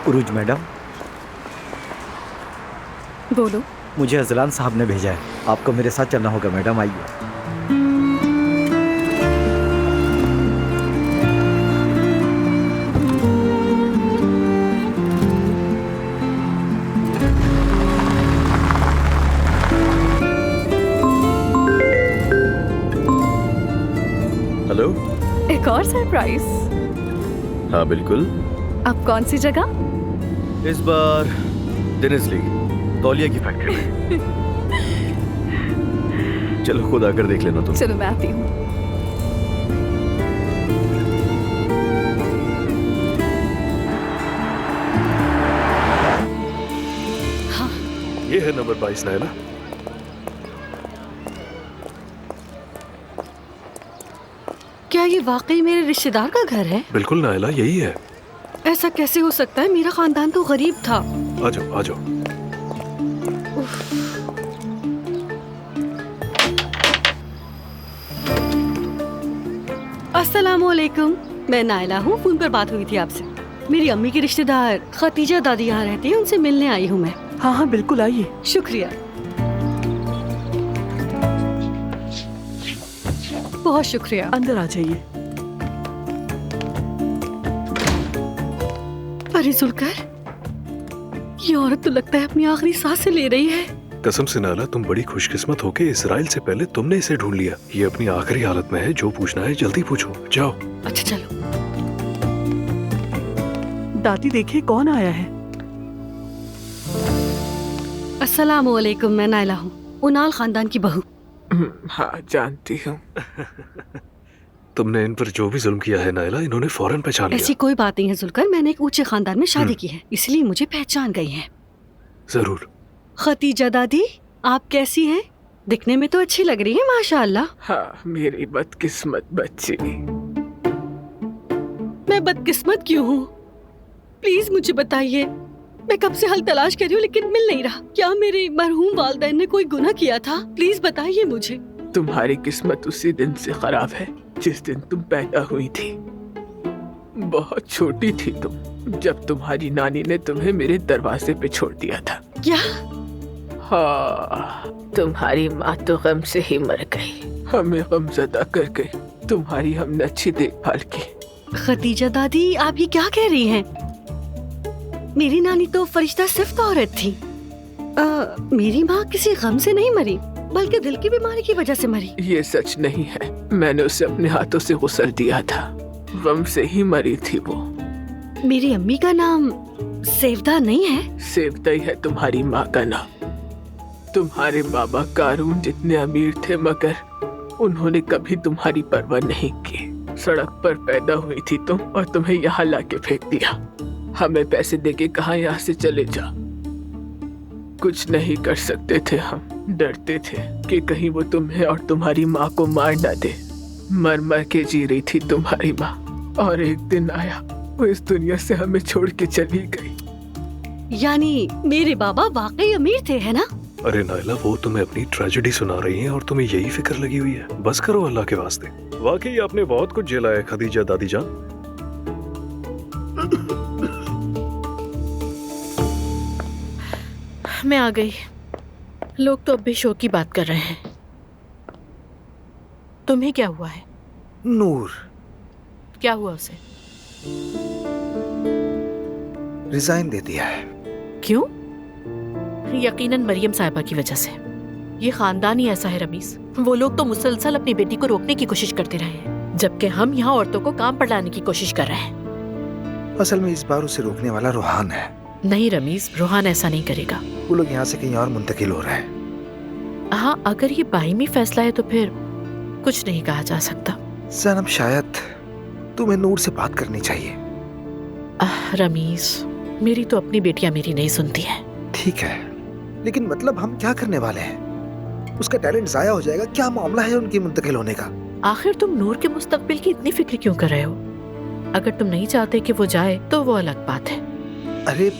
उरुज madam, बोलो। मुझे Azlan साहब ने भेजा है, आपको मेरे साथ चलना होगा मैडम, आइए। हेलो। एक और सरप्राइज। हाँ बिल्कुल। अब कौन सी जगह? इस बार डेनिसली, तौलिया की फैक्ट्री में। चलो खुद आकर देख लेना तुम। चलो मैं आती हूँ। ये है नंबर 22 नायला। क्या ये वाकई मेरे रिश्तेदार का घर है? बिल्कुल नायला, यही है। ऐसा कैसे हो सकता है? मेरा खानदान तो गरीब था। आ जाओ आ जाओ। अस्सलामुअलैकुम, मैं नायला हूँ। फोन पर बात हुई थी आपसे। मेरी अम्मी की रिश्तेदार खतीजा दादी यहाँ रहती है, उनसे मिलने आई हूँ मैं। हाँ हाँ बिल्कुल आइए। शुक्रिया। बहुत शुक्रिया। अंदर आ जाइए। अरे जुल्कर, ये औरत तो लगता है अपनी आखिरी सांसें ले रही है। कसम से नायला, तुम बड़ी खुशकिस्मत हो कि इसराइल से पहले तुमने इसे ढूंढ लिया। ये अपनी आखिरी हालत में है, जो पूछना है जल्दी पूछो, जाओ। अच्छा चलो। दादी देखिए कौन आया है। अस्सलामुअलैकुम, मैं नायला हूँ, उनाल खानदान की बहू। हाँ जानती हूँ। तुमने इन पर जो भी जुल्म किया है नायला, इन्होंने फौरन पहचान लिया। ऐसी कोई बात नहीं है जुल्कर, मैंने एक ऊंचे खानदान में शादी की है, इसलिए मुझे पहचान गई है। जरूर। खतीजा दादी, आप कैसी हैं? दिखने में तो अच्छी लग रही है माशाअल्लाह। हाँ मेरी बदकिस्मत बच्ची। मैं बदकिस्मत क्यों हूँ? प्लीज मुझे बताइए। मैं कब से हल तलाश कर रही हूँ लेकिन मिल नहीं रहा। क्या मेरे मरहूम वालिदैन ने कोई गुनाह किया था? प्लीज बताइए मुझे। तुम्हारी किस्मत उसी दिन से खराब है जिस दिन तुम पैदा हुई थी। बहुत छोटी थी तुम जब तुम्हारी नानी ने तुम्हें मेरे दरवाजे पे छोड़ दिया था। क्या? हाँ, तुम्हारी माँ तो गम से ही मर गई। हमें गमज़दा कर गई। तुम्हारी हमने अच्छी देखभाल की। खतीजा दादी, आप ये क्या कह रही हैं? मेरी नानी तो फरिश्ता सिफ्त औरत थी। मेरी माँ किसी गम से नहीं मरी, बल्कि दिल की बीमारी की वजह से मरी। ये सच नहीं है, मैंने उसे अपने हाथों से गुस्ल दिया था। गम से ही मरी थी वो। मेरी अम्मी का नाम सेवदा नहीं है? सेवदा ही है तुम्हारी माँ का नाम। तुम्हारे बाबा कारून जितने अमीर थे, मगर उन्होंने कभी तुम्हारी परवाह नहीं की। सड़क पर पैदा हुई थी तुम और तुम्हें यहाँ लाके फेंक दिया। हमें पैसे देके कहा यहाँ से चले जा। कुछ नहीं कर सकते थे हम, डरते थे कि कहीं वो तुम्हें और तुम्हारी माँ को मार ना दे। मर मर के जी रही थी तुम्हारी माँ, और एक दिन आया वो इस दुनिया से हमें छोड़ के चली गई। यानी मेरे बाबा वाकई अमीर थे, है ना? अरे नायला, वो तुम्हें अपनी ट्रेजेडी सुना रही हैं और तुम्हें यही फिक्र लगी हुई है। बस करो अल्लाह के वास्ते। वाकई आपने बहुत कुछ झेला है खदीजा दादी जान। मैं आ गई। लोग तो अब भी शो की बात कर रहे हैं। तुम्हें क्या हुआ है? नूर क्या हुआ उसे? रिजाइन दे दिया है। क्यों? यकीनन मरियम साहिबा की वजह से। ये खानदान ही ऐसा है रमीज। वो लोग तो मुसलसल अपनी बेटी को रोकने की कोशिश करते रहे हैं, जबकि हम यहाँ औरतों को काम पर लाने की कोशिश कर रहे हैं। असल में इस बार उसे रोकने वाला रूहान है। नहीं रमीज, रूहान ऐसा नहीं करेगा। वो लोग यहाँ से कहीं और मुंतकिल हो रहे हैं। हाँ, अगर ये बाहिमी फैसला है तो फिर कुछ नहीं कहा जा सकता। सनम, शायद तुम्हें नूर से बात करनी चाहिए। रमीज, मेरी तो अपनी बेटियां मेरी नहीं सुनती है। ठीक है, लेकिन मतलब हम क्या करने वाले हैं? उसका टैलेंट जाया हो जाएगा। क्या मामला है उनकी मुंतकिल होने का? आखिर तुम नूर के मुस्तकबिल की इतनी फिक्र क्यों कर रहे हो? अगर तुम नहीं चाहते कि वो जाए तो वो अलग बात है। अरे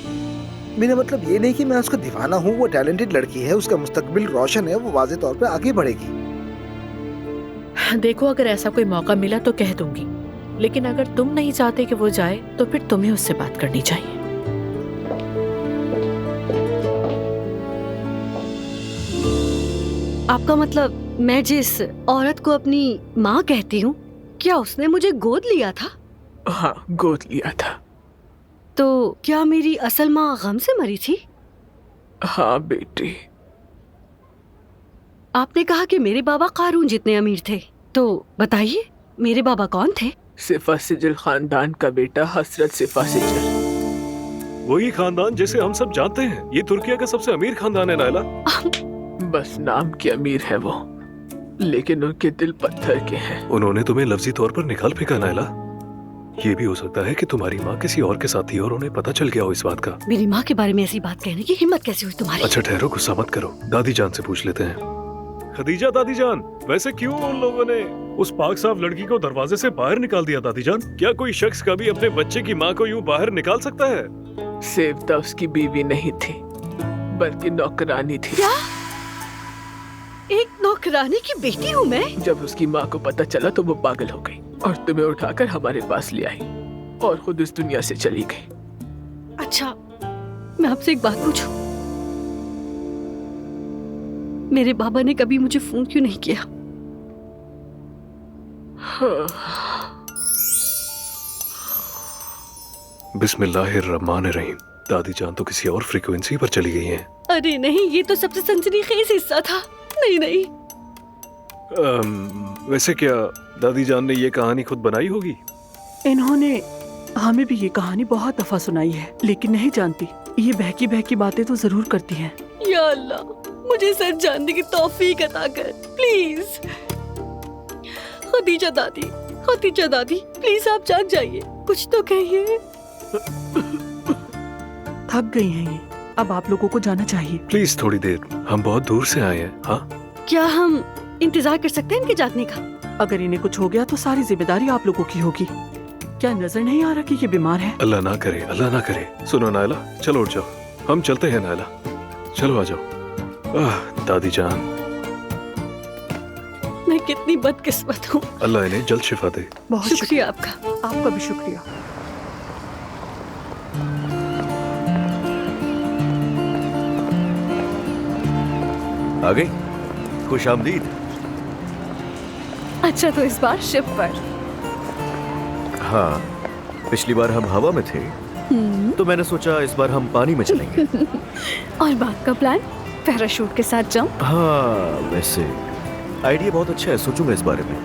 मेरा मतलब ये नहीं कि मैं उसका दीवाना हूँ। वो टैलेंटेड लड़की है, उसका मुस्तकबिल रोशन है, वो वाज़ेह तौर पे आगे बढ़ेगी। देखो, अगर ऐसा कोई मौका मिला तो कह दूंगी, लेकिन अगर तुम नहीं चाहते कि वो जाए तो फिर तुम्हें उससे बात करनी चाहिए। आपका मतलब मैं जिस औरत को अपनी माँ कहती हूँ, क्या उसने मुझे गोद लिया था? हाँ, गोद लिया था। तो क्या मेरी असल माँ गम से मरी थी? हाँ बेटी। आपने कहा कि मेरे बाबा कारून जितने अमीर थे, तो बताइए मेरे बाबा कौन थे? सिफा सिजल खानदान का बेटा हसरत सिफा सिजल। वही खानदान जिसे हम सब जानते हैं। ये तुर्किया का सबसे अमीर खानदान है नायला। बस नाम के अमीर है वो, लेकिन उनके दिल पत्थर के हैं। उन्होंने तुम्हें लफ्जी तौर पर निकाल फेंका नायला। ये भी हो सकता है कि तुम्हारी माँ किसी और के साथ थी और उन्हें पता चल गया हो इस बात का। मेरी माँ के बारे में ऐसी बात कहने की हिम्मत कैसे हुई तुम्हारी? अच्छा ठहरो, गुस्सा मत करो, दादी जान से पूछ लेते हैं। खदीजा दादी जान, वैसे क्यों उन लोगों ने उस पाक साफ लड़की को दरवाजे से बाहर निकाल दिया दादी जान? क्या कोई शख्स कभी अपने बच्चे की माँ को यूं बाहर निकाल सकता है? सेवता उसकी बीवी नहीं थी, बल्कि नौकरानी थी। क्या? एक नौकरानी की बेटी हूँ मैं? जब उसकी माँ को पता चला तो वो पागल हो गई और तुम्हें उठाकर हमारे पास ले आई और खुद इस दुनिया से चली गई। अच्छा, मैं आपसे एक बात पूछूं? मेरे बाबा ने कभी मुझे फोन क्यों नहीं किया? बिस्मिल्लाहिर्रहमानिर्रहीम। दादी जान तो किसी और फ्रीक्वेंसी पर चली गई हैं। अरे नहीं, ये तो सबसे सनसनीखेज हिस्सा था। नहीं नहीं। वैसे क्या दादी जान ने ये कहानी खुद बनाई होगी? इन्होंने हमें भी ये कहानी बहुत दफा सुनाई है, लेकिन नहीं जानती। ये बहकी बहकी बातें तो जरूर करती हैं। या अल्लाह, मुझे सच जानने की तौफीक अता कर प्लीज। खदीजा दादी प्लीज आप जाग जाइए, कुछ तो कहिए। थक गई हैं ये, अब आप लोगों को जाना चाहिए। प्लीज थोड़ी देर, हम बहुत दूर से आए हैं। हाँ, क्या हम इंतजार कर सकते हैं इनके जागने का? अगर इन्हें कुछ हो गया तो सारी जिम्मेदारी आप लोगों की होगी। क्या नजर नहीं आ रहा कि ये बीमार है? अल्लाह ना करे, अल्लाह ना करे। सुनो नायला, चलो उठ जाओ, हम चलते हैं नायला, चलो आ जाओ। दादी जान, मैं कितनी बदकिस्मत हूँ। अल्लाह इन्हें जल्द शिफा दे। बहुत शुक्रिया आपका। आपका भी शुक्रिया। आ गई, खुश आमदीद। अच्छा, तो इस बार शिप पर? हाँ, पिछली बार हम हवा में थे, तो मैंने सोचा इस बार हम पानी में चलेंगे। और बात का प्लान? पैराशूट के साथ जंप? हाँ, वैसे आइडिया बहुत अच्छा है, सोचूंगा इस बारे में।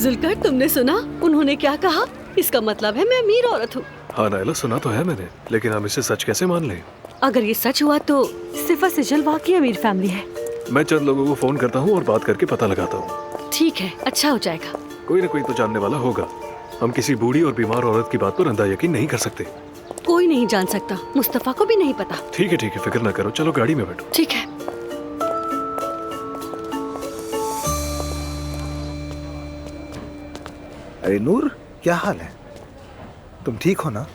जुल्कर, तुमने सुना उन्होंने क्या कहा? इसका मतलब है मैं अमीर औरत हूँ। हाँ नायला, सुना तो है मैंने, लेकिन हम इसे सच कैसे मान लें? अगर ये सच हुआ तो सिफा सिजल वाकई अमीर फैमिली है। मैं चंद लोगों को फोन करता हूँ और बात करके पता लगाता हूँ। ठीक है, अच्छा हो जाएगा। कोई ना कोई तो जानने वाला होगा। हम किसी बूढ़ी और बीमार औरत की बात पर अंधा यकीन नहीं कर सकते। कोई नहीं जान सकता, मुस्तफा को भी नहीं पता। ठीक है, फिक्र ना करो, चलो गाड़ी में बैठो। ठीक है। अरे नूर, क्या हाल है? तुम ठीक हो ना?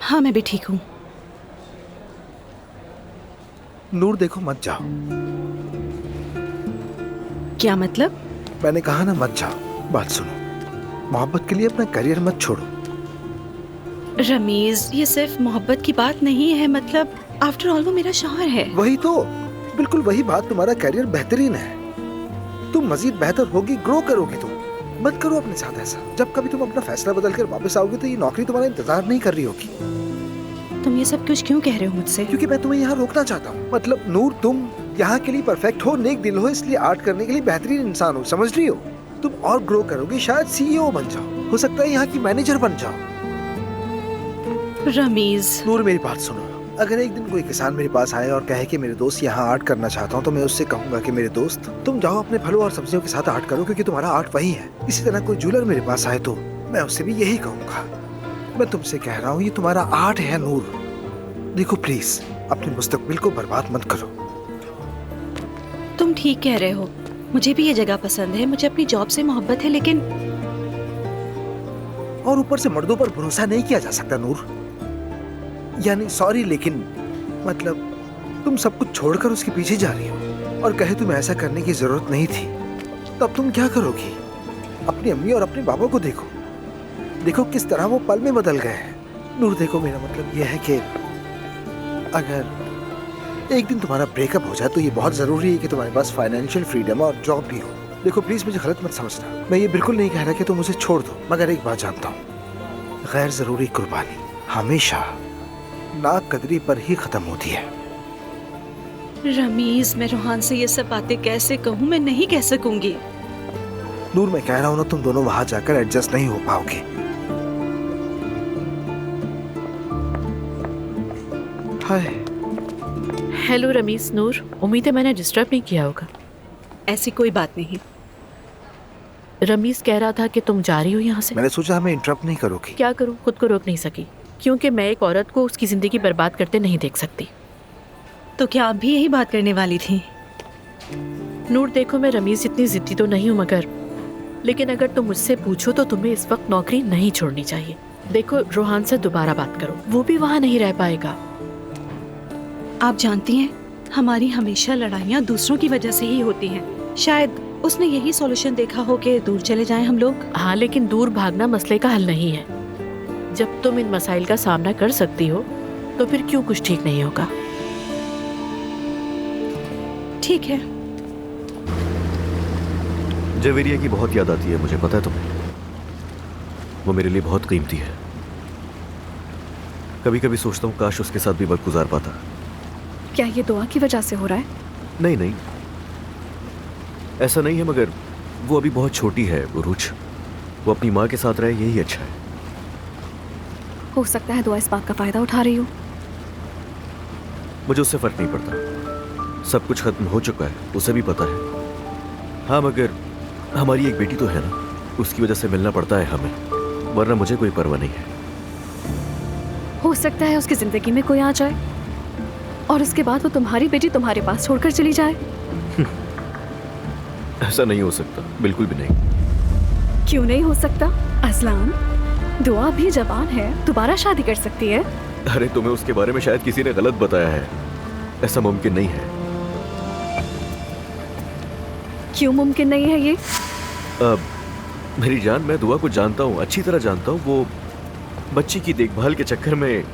हाँ, मैं भी ठीक हूँ। नूर देखो, मत जाओ। क्या मतलब? मैंने कहा ना मत जाओ। बात सुनो, मोहब्बत के लिए अपना करियर मत छोड़ो। रमीज, ये सिर्फ मोहब्बत की बात नहीं है, मतलब आफ्टर ऑल वो मेरा शौहर है। वही तो, बिल्कुल वही बात। तुम्हारा करियर बेहतरीन है, तुम मजीद बेहतर होगी, ग्रो करोगी। तुम मत करो अपने साथ ऐसा। जब कभी तुम अपना फैसला बदल कर वापस आओगे तो ये नौकरी तुम्हारा इंतजार नहीं कर रही होगी। तुम ये सब कुछ क्यों कह रहे हो मुझसे? क्योंकि मैं तुम्हें यहाँ रोकना चाहता हूँ। मतलब नूर, तुम यहाँ के लिए परफेक्ट हो, नेक दिल हो, इसलिए आर्ट करने के लिए बेहतरीन इंसान हो, समझ रही हो? तुम और ग्रो करोगे, शायद CEO बन जाओ, हो सकता है यहाँ की मैनेजर बन जाओ। रमीज, नूर मेरी बात सुनो। अगर एक दिन कोई किसान मेरे पास आए और कहे कि मेरे दोस्त यहाँ आर्ट करना चाहता हूँ, तो मैं उससे कहूंगा कि मेरे दोस्त तुम जाओ अपने फलों और सब्जियों के साथ आर्ट करो, क्योंकि तुम्हारा आर्ट वही है। इसी तरह कोई ज्वेलर मेरे पास आए तो मैं उससे भी यही कहूंगा। मैं तुमसे कह रहा हूँ, ये तुम्हारा आर्ट है नूर। देखो प्लीज, अपने मुस्तकबिल को बर्बाद मत करो। तुम ठीक कह रहे हो, मुझे भी ये जगह पसंद है, मुझे अपनी जॉब से मोहब्बत है, लेकिन और ऊपर से मर्दों पर भरोसा नहीं किया जा सकता नूर। यानी सॉरी, लेकिन मतलब तुम सब कुछ छोड़कर उसके पीछे जा रही हो और कहे तुम्हें ऐसा करने की जरूरत नहीं थी, तो अब तुम क्या करोगी? अपनी अम्मी और अपने बाबा को देखो, देखो किस तरह वो पल में बदल गए हैं। नूर देखो, मेरा मतलब यह है कि अगर एक दिन तुम्हारा ब्रेकअप हो जाए तो ये बहुत जरूरी है कि तुम्हारे पास फाइनेंशियल फ्रीडम और जॉब भी हो। देखो प्लीज, मुझे गलत मत समझना, मैं ये बिल्कुल नहीं कह रहा कि तुम मुझे छोड़ दो, मगर एक बात जानता हूँ, गैर जरूरी कुर्बानी हमेशा नाकदरी पर ही खत्म होती है। रमीज, मैं रोहान से ये सब बातें कैसे कहूँ? मैं नहीं कह सकूंगी। नूर, मैं कह रहा हूँ ना, तुम दोनों वहां जाकर एडजस्ट नहीं हो पाओगे। हाय। हेलो रमीज, नूर, उम्मीद है मैंने डिस्टर्ब नहीं किया होगा। ऐसी कोई बात नहीं। रमीज कह रहा था कि तुम जा रही हो यहाँ से। मैंने सोचा हमें इंटरप्ट नहीं करोगी। क्या करूँ, खुद को रोक नहीं सकी, क्योंकि मैं एक औरत को उसकी जिंदगी बर्बाद करते नहीं देख सकती। तो क्या आप भी यही बात करने वाली थी? नूर देखो, मैं रमीज जितनी जिद्दी तो नहीं हूँ, मगर लेकिन अगर तुम मुझसे पूछो तो तुम्हें इस वक्त नौकरी नहीं छोड़नी चाहिए। देखो, रोहान से दोबारा बात करो, वो भी वहाँ नहीं रह पाएगा। आप जानती हैं, हमारी हमेशा लड़ाइयाँ दूसरों की वजह से ही होती हैं। शायद उसने यही सॉल्यूशन देखा हो कि दूर चले जाएं हम लोग। हाँ, लेकिन दूर भागना मसले का हल नहीं है। जब तुम इन मसाइल का सामना कर सकती हो तो फिर क्यों कुछ ठीक नहीं होगा? ठीक है। जवेरिया की बहुत याद आती है मुझे, पता है तुम्हें? वो मेरे लिए बहुत कीमती है। कभी कभी सोचता हूँ काश उसके साथ भी वक्त गुजार पाता। क्या ये दुआ की वजह से हो रहा है? नहीं नहीं, ऐसा नहीं है, मगर वो अभी बहुत छोटी है उरूज। वो अपनी माँ के साथ रहे, यही अच्छा है। हो सकता है दुआ इस बात का फायदा उठा रही हो। मुझे उससे फर्क नहीं पड़ता, सब कुछ खत्म हो चुका है, उसे भी पता है। हाँ, मगर हमारी एक बेटी तो है ना, उसकी वजह से मिलना पड़ता है हमें, वरना मुझे कोई परवाह नहीं है। हो सकता है उसकी जिंदगी में कोई आ जाए और उसके बाद वो तुम्हारी बेटी तुम्हारे पास छोड़कर चली जाए। ऐसा नहीं हो सकता, बिल्कुल भी नहीं। क्यों नहीं हो सकता? असलान, दुआ भी जवान है, दोबारा शादी कर सकती है। अरे तुम्हें उसके बारे में शायद किसी ने गलत बताया है, ऐसा मुमकिन नहीं है। क्यों मुमकिन नहीं है ये? मेरी जान, मैं दुआ को जानता हूँ, अच्छी तरह जानता हूँ। वो बच्ची की देखभाल के चक्कर में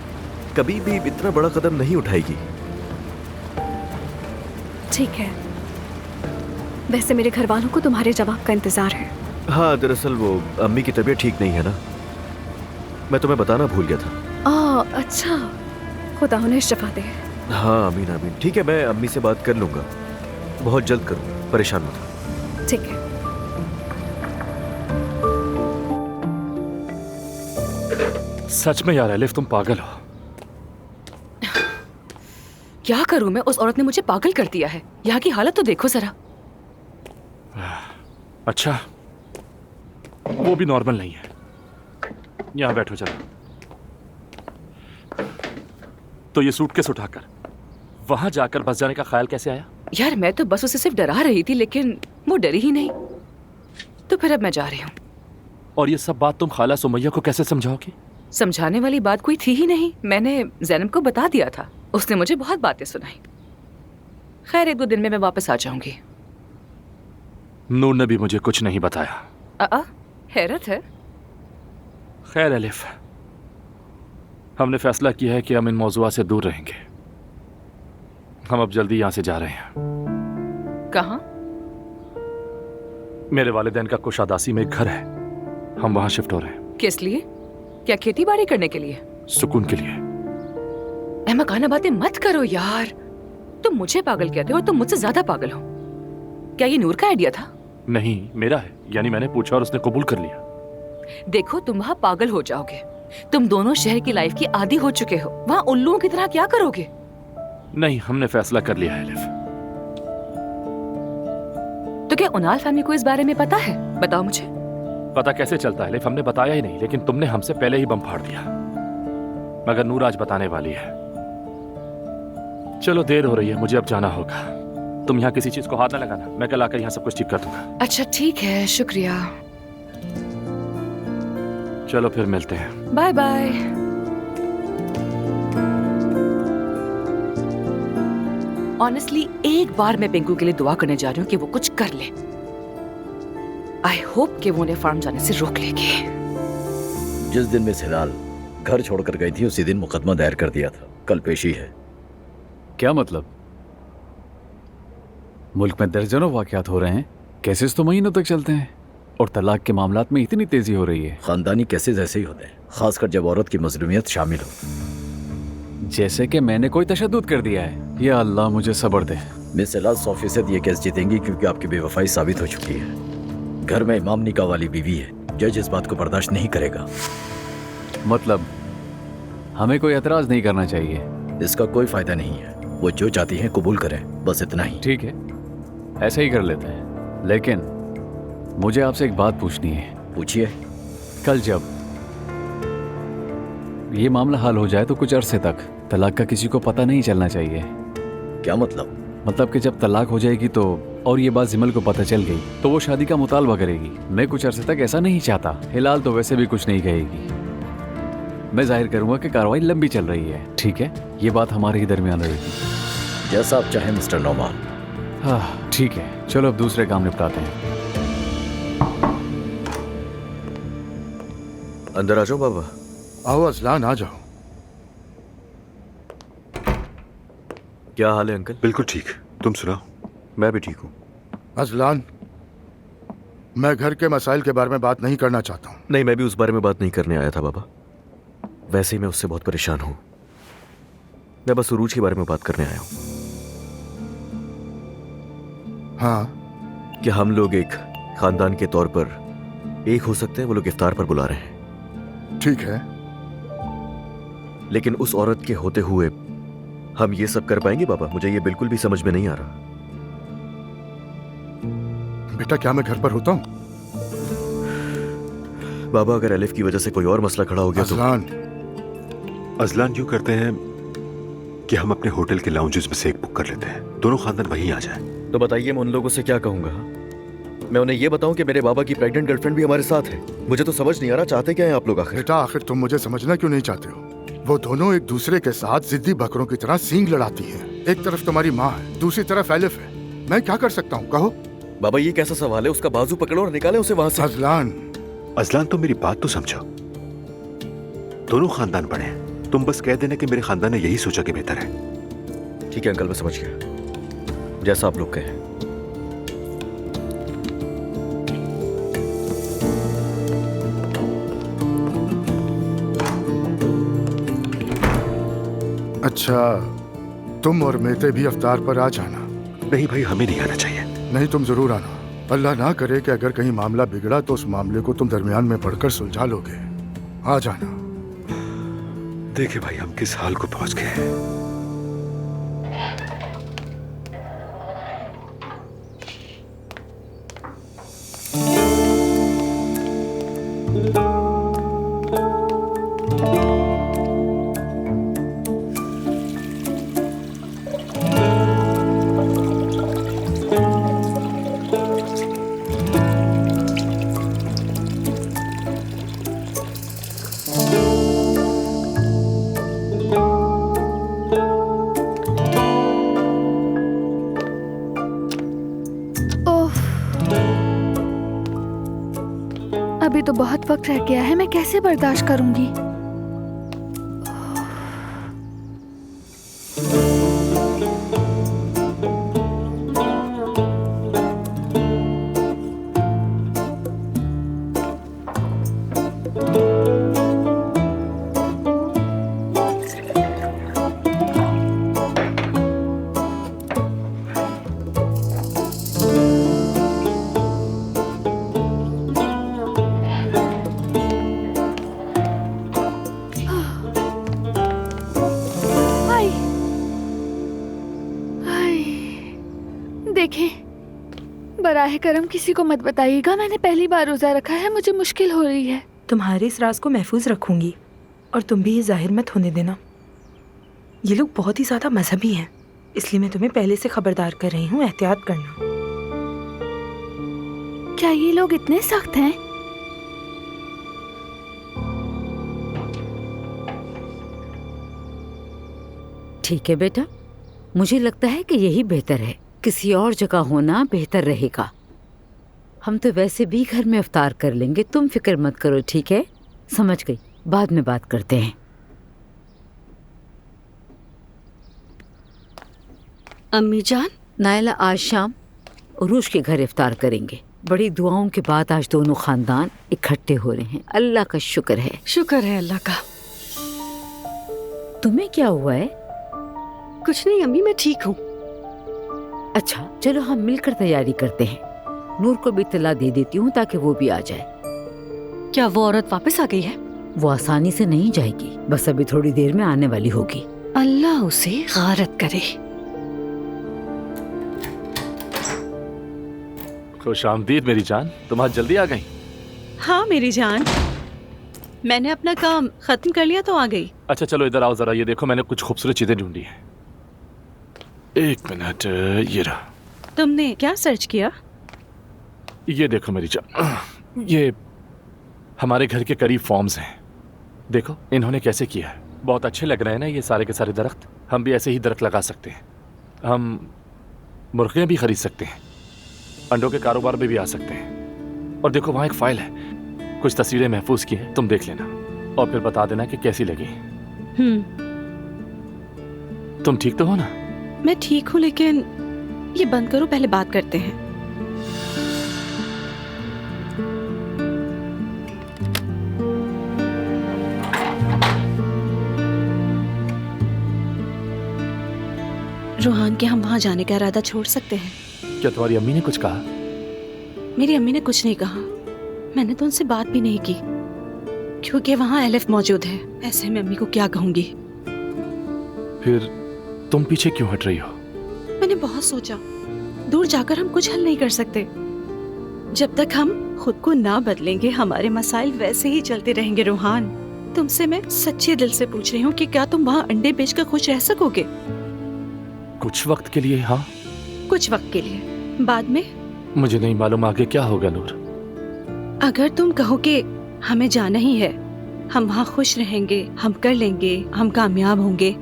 कभी भी इतना बड़ा कदम नहीं उठाएगी। ठीक है, वैसे मेरे घर वालों को तुम्हारे जवाब का इंतजार है। हाँ, दरअसल वो अम्मी की तबीयत ठीक नहीं है ना, मैं तुम्हें बताना भूल गया था। अच्छा, खुदा उन्हें शिफा दे। हाँ, आमीन आमीन। ठीक है, मैं अम्मी से बात कर लूंगा, बहुत जल्द करूँ, परेशान मत हो। ठीक है। सच में यार एलिफ, तुम पागल हो। क्या करूं मैं? उस औरत ने मुझे पागल कर दिया है। यहाँ की हालत तो देखो जरा। अच्छा, वो भी नॉर्मल नहीं है। यहाँ बैठो जरा। तो ये सूटकेस उठाकर वहां जाकर बस जाने का ख्याल कैसे आया? यार, मैं तो बस उसे सिर्फ डरा रही थी, लेकिन वो डरी ही नहीं। तो फिर अब मैं जा रही हूँ। और ये सब बात तुम खाला सुमैया को कैसे समझाओगी? समझाने वाली बात कोई थी ही नहीं। मैंने ज़ैनब को बता दिया था, उसने मुझे बहुत बातें सुनाई। खैर, 1-2 दिन में मैं वापस आ जाऊंगी। नूर ने भी मुझे कुछ नहीं बताया। हैरत है। खैर एलिफ, हमने फैसला किया है कि हम इन मौजुआ से दूर रहेंगे। हम अब जल्दी यहाँ से जा रहे हैं। कहाँ? मेरे वालिदैन का कुशादासी में एक घर है, हम वहाँ शिफ्ट हो रहे हैं। किस लिए? क्या खेती बाड़ी करने के लिए? सुकून के लिए। अहमकाना बातें मत करो यार। तुम मुझे पागल कहते हो और तुम मुझसे ज्यादा पागल हो। क्या ये नूर का आइडिया था? नहीं, मेरा है। यानी मैंने पूछा और उसने कबूल कर लिया। देखो, तुम वहां पागल हो जाओगे। तुम दोनों शहर की लाइफ की आदी हो चुके हो। वहाँ उल्लुओं की तरह क्या करोगे? नहीं, हमने फैसला कर लिया है एलिफ। तो क्या उनाल फैमिली को इस बारे में पता है? बताओ मुझे। पता कैसे चलता है एलिफ? हमने बताया ही नहीं, लेकिन तुमने हमसे पहले ही बम फाड़ दिया। मगर नूर आज बताने वाली है। चलो देर हो रही है, मुझे अब जाना होगा। तुम यहाँ किसी चीज को हाथ न लगाना, मैं कल आकर यहाँ सब कुछ ठीक कर दूंगा। अच्छा ठीक है, शुक्रिया। चलो फिर मिलते हैं। Bye bye. ऑनेस्टली एक बार मैं पिंकू के लिए दुआ करने जा रही हूँ कि वो कुछ कर ले। आई होप कि वो उन्हें फार्म जाने से रोक लेगी। जिस दिन मिस हिलाल घर छोड़कर गई थी उसी दिन मुकदमा दायर कर दिया था। कल पेशी है। क्या मतलब? मुल्क में दर्जनों वाकयात हो रहे हैं, केसेस तो महीनों तक चलते हैं और तलाक के मामलात में इतनी तेजी हो रही है। खानदानी केसेस ऐसे ही होते हैं, खासकर जब औरत की मजलूमियत शामिल हो। जैसे कि मैंने कोई तशद्दुद कर दिया है। या अल्लाह मुझे सब्र दे। मिस हिलाल 100% ये केस जीतेंगी क्योंकि आपकी बेवफाई साबित हो चुकी है। घर में इमाम निकाह वाली बीवी है। जज इस बात को बर्दाश्त नहीं करेगा। मतलब हमें कोई एतराज नहीं करना चाहिए? इसका कोई फायदा नहीं है। वो जो चाहती हैं कबूल करें, बस इतना ही। ठीक है, ऐसे ही कर लेते हैं। लेकिन मुझे आपसे एक बात पूछनी है। पूछिए। कल जब ये मामला हल हो जाए तो कुछ अरसे तक तलाक का किसी को पता नहीं चलना चाहिए। क्या मतलब? मतलब कि जब तलाक हो जाएगी तो और ये बात जिमल को पता चल गई तो वो शादी का मुतालबा करेगी। मैं कुछ अरसे तक ऐसा नहीं चाहता। हिलाल तो वैसे भी कुछ नहीं कहेगी। मैं जाहिर करूंगा कि कार्रवाई लंबी चल रही है। ठीक है, ये बात हमारे ही दरमियान रहेगी। जैसा आप चाहें मिस्टर नौमान। हाँ ठीक है, चलो अब दूसरे काम निपटाते हैं। अंदर आ जाओ बाबा। आओ अजलान, आ जाओ। क्या हाल है अंकल? बिल्कुल ठीक, तुम सुनाओ। मैं भी ठीक हूँ। अजलान, मैं घर के मसाइल के बारे में बात नहीं करना चाहता हूँ। नहीं, मैं भी उस बारे में बात नहीं करने आया था बाबा। वैसे ही मैं उससे बहुत परेशान हूँ। मैं बस उरूज के बारे में बात करने आया हूँ। हाँ, कि हम लोग एक खानदान के तौर पर एक हो सकते हैं। वो लोग इफ्तार पर बुला रहे हैं। ठीक है, लेकिन उस औरत के होते हुए हम ये सब कर पाएंगे बाबा? मुझे ये बिल्कुल भी समझ में नहीं आ रहा। बेटा क्या मैं घर पर होता हूँ? बाबा अगर अलिफ की वजह से कोई और मसला खड़ा हो गया तो अजलान यूं करते हैं कि हम अपने होटल के लाउंजेस में से एक बुक कर लेते हैं, दोनों खानदान वहीं आ जाए। तो बताइए मैं उन लोगों से क्या कहूंगा? मैं उन्हें ये बताऊं कि मेरे बाबा की प्रेग्नेंट गर्लफ्रेंड भी हमारे साथ है? मुझे तो समझ नहीं आ रहा, चाहते क्या हैं आप लोग आखिर? बेटा आखिर तुम मुझे समझना क्यों नहीं चाहते हो? वो दोनों एक दूसरे के साथ जिद्दी बकरों की तरह सींग लड़ाती हैं। एक तरफ तुम्हारी माँ है, दूसरी तरफ एलिफ है। मैं क्या कर सकता हूँ, कहो? बाबा ये कैसा सवाल है? उसका बाजू पकड़ो और निकाले उसे वहां से। अजलान तुम मेरी बात तो समझो। दोनों खानदान बड़े हैं, तुम बस कह देना कि मेरे खानदान ने यही सोचा कि बेहतर है। ठीक है अंकल, मैं समझ गया, जैसा आप लोग कहें। अच्छा, तुम और मेते भी अफ्तार पर आ जाना। नहीं भाई, हमें नहीं आना चाहिए। नहीं, तुम जरूर आना। अल्लाह ना करे कि अगर कहीं मामला बिगड़ा तो उस मामले को तुम दरमियान में पढ़कर सुलझा लोगे। आ जाना। देखिए भाई, हम किस हाल को पहुंच गए हैं। अभी तो बहुत वक्त रह गया है, मैं कैसे बर्दाश्त करूंगी? देखें। बराह करम किसी को मत बताइएगा, मैंने पहली बार रोजा रखा है, मुझे मुश्किल हो रही है। तुम्हारे इस राज को महफूज रखूंगी और तुम भी ये जाहिर मत होने देना। ये लोग बहुत ही ज्यादा मजहबी हैं, इसलिए मैं तुम्हें पहले से खबरदार कर रही हूँ, एहतियात करना। क्या ये लोग इतने सख्त हैं? ठीक है बेटा, मुझे लगता है कि यही बेहतर है। किसी और जगह होना बेहतर रहेगा। हम तो वैसे भी घर में इफ्तार कर लेंगे, तुम फिक्र मत करो, ठीक है? समझ गई, बाद में बात करते हैं। अम्मी जान, नायला आज शाम उरूज के घर इफ्तार करेंगे। बड़ी दुआओं के बाद आज दोनों खानदान इकट्ठे हो रहे हैं। अल्लाह का शुक्र है। शुक्र है अल्लाह का। तुम्हें क्या हुआ है? कुछ नहीं अम्मी, मैं ठीक हूँ। अच्छा चलो हम मिलकर तैयारी करते हैं। नूर को भी इत्तला दे देती हूँ ताकि वो भी आ जाए। क्या वो औरत वापस आ गई है? वो आसानी से नहीं जाएगी, बस अभी थोड़ी देर में आने वाली होगी। अल्लाह उसे गारत करे। खुश आमदीद मेरी जान, तुम आज जल्दी आ गई। हाँ मेरी जान, मैंने अपना काम खत्म कर लिया तो आ गई। अच्छा चलो इधर आओ जरा, ये देखो मैंने कुछ खूबसूरत चीजें ढूंढी हैं। एक मिनट, ये रहा। तुमने क्या सर्च किया? ये देखो मेरी जान, ये हमारे घर के करीब फॉर्म्स हैं। देखो इन्होंने कैसे किया है, बहुत अच्छे लग रहे हैं ना ये सारे के सारे दरख्त। हम भी ऐसे ही दरख्त लगा सकते हैं। हम मुर्गियाँ भी खरीद सकते हैं, अंडों के कारोबार में भी आ सकते हैं। और देखो वहाँ एक फाइल है, कुछ तस्वीरें महफूज की हैं, तुम देख लेना और फिर बता देना कि कैसी लगी। तुम ठीक तो हो ना? मैं ठीक हूँ, लेकिन ये बंद करो, पहले बात करते हैं। रोहान के हम वहाँ जाने का इरादा छोड़ सकते हैं? क्या तुम्हारी अम्मी ने कुछ कहा? मेरी अम्मी ने कुछ नहीं कहा, मैंने तो उनसे बात भी नहीं की, क्योंकि वहाँ एलिफ मौजूद है। ऐसे में अम्मी को क्या कहूँगी? फिर तुम पीछे क्यों हट रही हो? मैंने बहुत सोचा, दूर जाकर हम कुछ हल नहीं कर सकते। जब तक हम खुद को ना बदलेंगे हमारे मसाइल वैसे ही चलते रहेंगे। रोहान, तुमसे मैं सच्चे दिल से पूछ रही हूँ कि क्या तुम वहाँ अंडे बेचकर खुश रह सकोगे? कुछ वक्त के लिए हाँ। कुछ वक्त के लिए, बाद में मुझे नहीं मालूम आगे क्या होगा नूर। अगर तुम कहो कि हमें जाना ही है, हम वहाँ खुश रहेंगे, हम कर लेंगे, हम कामयाब होंगे,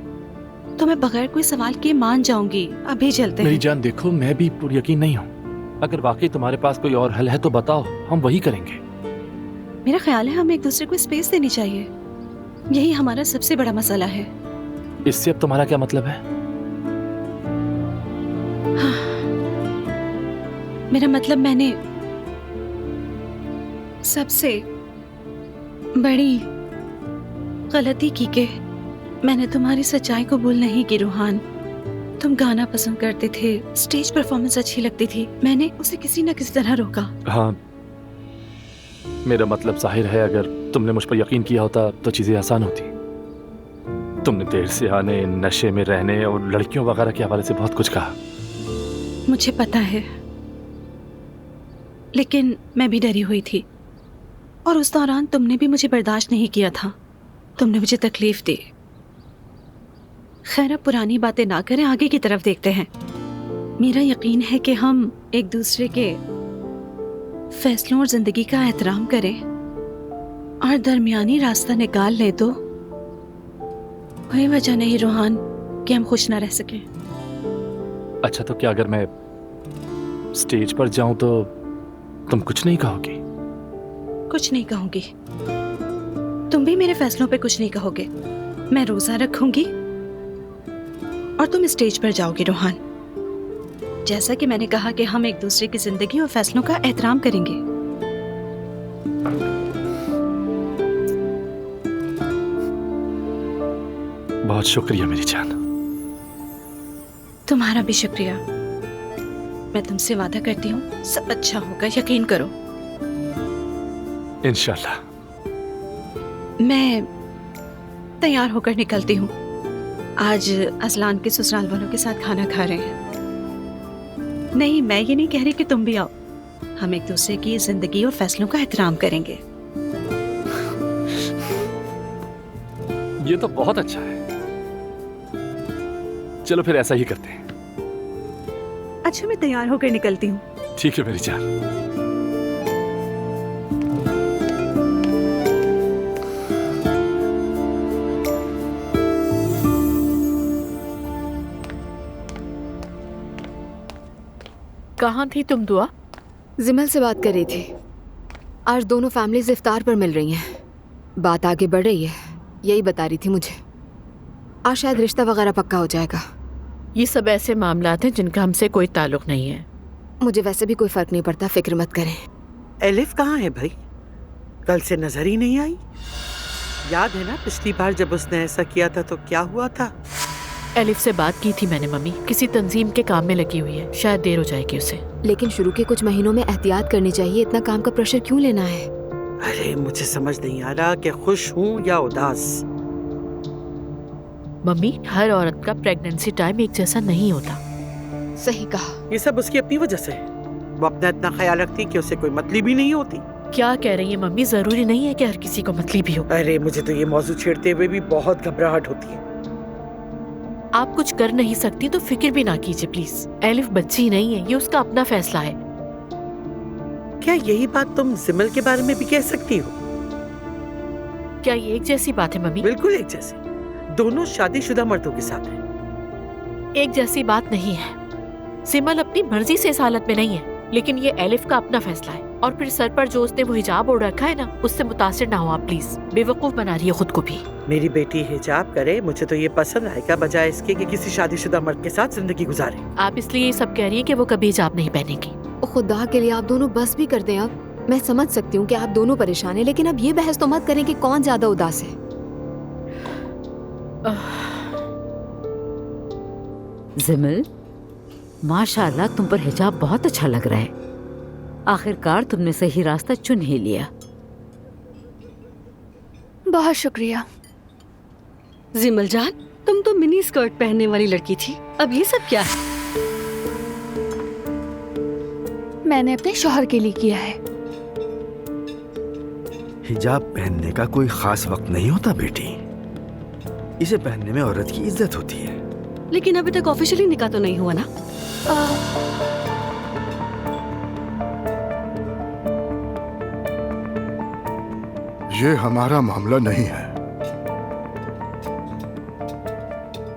तो मैं बगैर कोई सवाल किए मान जाऊंगी। अभी चलते हैं। मेरी जान देखो, मैं भी पूरी यकीन नहीं हूँ। अगर वाकई तुम्हारे पास कोई और हल है तो बताओ, हम वही करेंगे। मेरा ख्याल है हमें एक दूसरे को स्पेस देनी चाहिए, यही हमारा सबसे बड़ा मसला है। इससे अब तुम्हारा क्या मतलब है? हाँ, मेरा मतलब मैंने सबसे बड़ी गलती की कि मैंने तुम्हारी सच्चाई कबूल नहीं की। रोहान, तुम गाना पसंद करते थे, स्टेज परफॉर्मेंस अच्छी लगती थी, मैंने उसे किसी न किसी तरह रोका। हाँ, मेरा मतलब जाहिर है, अगर तुमने मुझ पर यकीन किया होता तो चीजें आसान होती। तुमने देर से आने, नशे में रहने और लड़कियों वगैरह के हवाले से बहुत कुछ कहा। मुझे पता है, लेकिन मैं भी डरी हुई थी, और उस दौरान तुमने भी मुझे बर्दाश्त नहीं किया था, तुमने मुझे तकलीफ दी। खैर, अब पुरानी बातें ना करें, आगे की तरफ देखते हैं। मेरा यकीन है कि हम एक दूसरे के फैसलों और जिंदगी का एहतराम करें और दरमियानी रास्ता निकाल ले, तो कोई वजह नहीं रोहान कि हम खुश ना रह सकें। अच्छा, तो क्या अगर मैं स्टेज पर जाऊं तो तुम कुछ नहीं कहोगी? कुछ नहीं कहूंगी, तुम भी मेरे फैसलों पे कुछ नहीं कहोगे। मैं रोजा रखूंगी और तुम स्टेज पर जाओगे। रोहान, जैसा कि मैंने कहा कि हम एक दूसरे की जिंदगी और फैसलों का एहतराम करेंगे। बहुत शुक्रिया मेरी जान। तुम्हारा भी शुक्रिया। मैं तुमसे वादा करती हूँ सब अच्छा होगा, यकीन करो। इंशाल्लाह। मैं तैयार होकर निकलती हूँ। आज असलान के ससुराल वालों के साथ खाना खा रहे हैं। नहीं, मैं ये नहीं कह रही कि तुम भी आओ। हम एक दूसरे की जिंदगी और फैसलों का एहतराम करेंगे। ये तो बहुत अच्छा है। चलो फिर ऐसा ही करते हैं। अच्छा, मैं तैयार होकर निकलती हूँ। ठीक है मेरी जान। कहाँ थी तुम दुआ? जिमल से बात कर रही थी। आज दोनों फैमिलीज इफ्तार पर मिल रही हैं। बात आगे बढ़ रही है, यही बता रही थी मुझे। आज शायद रिश्ता वगैरह पक्का हो जाएगा। ये सब ऐसे मामलात हैं जिनका हमसे कोई ताल्लुक नहीं है। मुझे वैसे भी कोई फर्क नहीं पड़ता, फिक्र मत करें। एलिफ कहाँ है भाई? कल से नजर ही नहीं आई। याद है ना पिछली बार जब उसने ऐसा किया था तो क्या हुआ था? एलिफ से बात की थी मैंने मम्मी, किसी तंजीम के काम में लगी हुई है, शायद देर हो जाएगी उसे। लेकिन शुरू के कुछ महीनों में एहतियात करनी चाहिए, इतना काम का प्रेशर क्यों लेना है? अरे मुझे समझ नहीं आ रहा कि खुश हूँ या उदास। मम्मी, हर औरत का प्रेगनेंसी टाइम एक जैसा नहीं होता। सही कहा। ये सब उसकी अपनी वजह से है। वो अपना इतना ख्याल रखती कि उसे कोई मतलब ही नहीं होती। क्या कह रही है मम्मी? जरूरी नहीं है कि हर किसी को मतलब ही हो। अरे मुझे तो ये मौजू छेड़ते हुए भी बहुत घबराहट होती है। आप कुछ कर नहीं सकती तो फिक्र भी ना कीजिए प्लीज। एलिफ बच्ची नहीं है, ये उसका अपना फैसला है। क्या यही बात तुम जिमल के बारे में भी कह सकती हो? क्या ये एक जैसी बात है मम्मी? बिल्कुल एक जैसी। दोनों शादीशुदा मर्दों के साथ हैं। एक जैसी बात नहीं है। जिमल अपनी मर्जी से इस हालत में नहीं है, लेकिन ये एलिफ का अपना फैसला है। और फिर सर पर जो उसने वो हिजाब ओढ़ रखा है ना, उससे मुतासिर ना हो आप प्लीज। बेवकूफ बना रही है खुद को भी। मेरी बेटी हिजाब करे, मुझे तो ये पसंद आएगा, बजाय इसके कि किसी शादीशुदा मर्द के साथ जिंदगी गुजारे। आप इसलिए ये सब कह रही है कि वो कभी हिजाब नहीं पहनेगी। खुदा के लिए आप दोनों बस भी कर दें। अब मैं समझ सकती हूँ कि आप दोनों परेशान हैं, लेकिन अब ये बहस तो मत करें कि कौन ज्यादा उदास है। जिमल, माशाल्लाह तुम पर हिजाब बहुत अच्छा लग रहा है। आखिरकार तुमने सही रास्ता चुन ही लिया। बहुत शुक्रिया। जिमल जान, तुम तो मिनी स्कर्ट पहनने वाली लड़की थी, अब ये सब क्या है? मैंने अपने शौहर के लिए किया है। हिजाब पहनने का कोई खास वक्त नहीं होता बेटी। इसे पहनने में औरत की इज्जत होती है। लेकिन अभी तक ऑफिशियली निकाह तो नहीं हुआ ना? ये हमारा मामला नहीं है।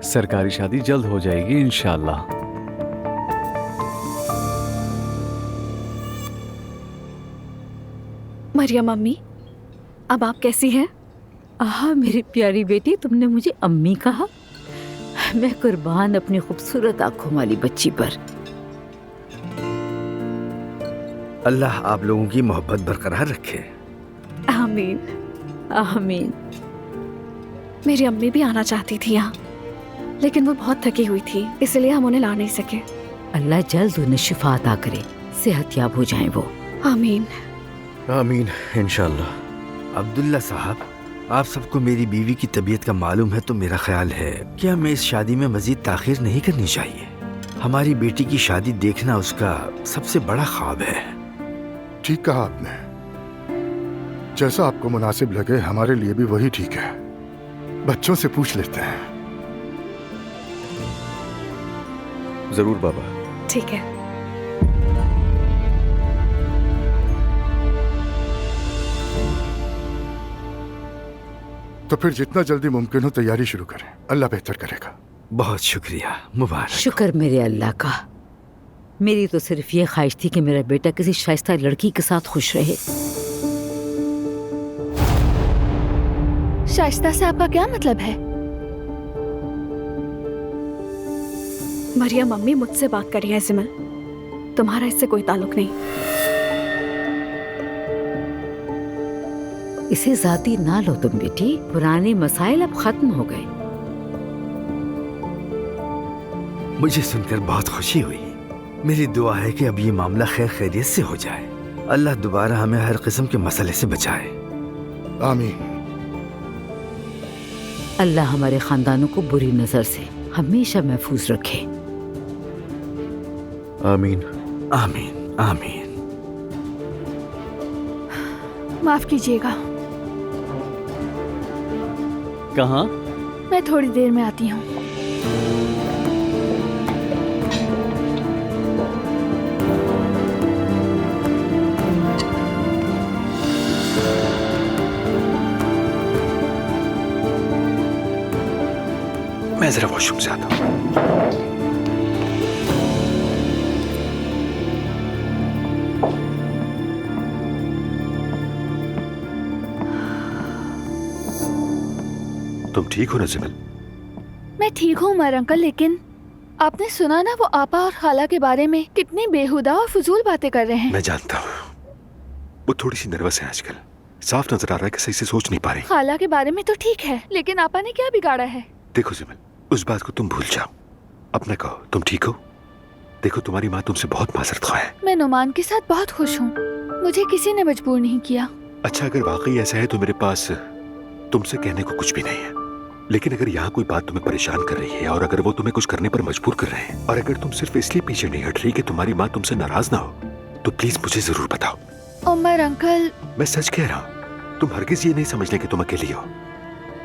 सरकारी शादी जल्द हो जाएगी इंशाल्लाह। मरियम अम्मी, अब आप कैसी हैं? आहा मेरी प्यारी बेटी, तुमने मुझे अम्मी कहा। मैं कुर्बान अपनी खूबसूरत आंखों वाली बच्ची पर। अल्लाह आप लोगों की मोहब्बत बरकरार रखे। आमीन आमीन। मेरी अम्मी भी आना चाहती थी यहाँ, लेकिन वो बहुत थकी हुई थी, इसलिए हम उन्हें ला नहीं सके। अल्लाह जल्द उन्हें शिफा अता करे, सेहतयाब हो जाएं वो। आमीन आमीन इंशाल्लाह। अब्दुल्ला साहब, आप सबको मेरी बीवी की तबीयत का मालूम है, तो मेरा ख्याल है कि हमें इस शादी में मजीद ताखीर नहीं करनी चाहिए। हमारी बेटी की शादी देखना उसका सबसे बड़ा ख्वाब है। ठीक कहा आपने। जैसा आपको मुनासिब लगे, हमारे लिए भी वही ठीक है। बच्चों से पूछ लेते हैं। जरूर बाबा। ठीक है। तो फिर जितना जल्दी मुमकिन हो तैयारी शुरू करें, अल्लाह बेहतर करेगा। बहुत शुक्रिया, मुबारक। शुक्र मेरे अल्लाह का। मेरी तो सिर्फ ये ख्वाहिश थी कि मेरा बेटा किसी शाइस्ता लड़की के साथ खुश रहे। शाइस्ता से आपका क्या मतलब है? मरियम अम्मी मुझसे बात करी है जिमल, तुम्हारा इससे कोई ताल्लुक नहीं। इसे जाती ना लो तुम बेटी, पुराने मसाइल अब खत्म हो गए। मुझे सुनकर बहुत खुशी हुई। मेरी दुआ है कि अब ये मामला खैर खैरियत से हो जाए। अल्लाह दोबारा हमें हर किस्म के मसले से बचाए। आमीन। अल्लाह हमारे खानदानों को बुरी नजर से हमेशा महफूज रखे। आमीन। आमीन आमीन। माफ कीजिएगा, कहाँ? मैं थोड़ी देर में आती हूँ। मैं जरा वॉशरूम से आता हूँ। तुम ठीक हो ना जिमल? मैं ठीक हूँ उमर अंकल, लेकिन आपने सुना ना वो आपा और खाला के बारे में कितनी बेहुदा और फजूल बातें कर रहे हैं। मैं जानता हूँ, वो थोड़ी सी नर्वस है आजकल। साफ नजर आ रहा है कि सही से सोच नहीं पा रही। खाला के बारे में तो ठीक है, लेकिन आपा ने क्या बिगाड़ा है? देखो जिमल, उस बात को तुम भूल जाओ। अपना कहो तुम ठीक हो। देखो तुम्हारी माँ तुमसे बहुत माजरत ख्वाह है। मैं नुमान के साथ बहुत खुश हूँ, मुझे किसी ने मजबूर नहीं किया। अच्छा, अगर वाकई ऐसा है तो मेरे पास तुमसे कहने को कुछ भी नहीं है। लेकिन अगर यहाँ कोई बात तुम्हें परेशान कर रही है और अगर वो तुम्हें कुछ करने पर मजबूर कर रहे हैं और अगर तुम सिर्फ इसलिए पीछे नहीं हट रही कि तुम्हारी माँ तुमसे नाराज ना हो, तो प्लीज मुझे जरूर बताओ। उमर अंकल, मैं सच कह रहा हूँ, तुम हरगिज ये नहीं समझने कि तुम अकेली हो।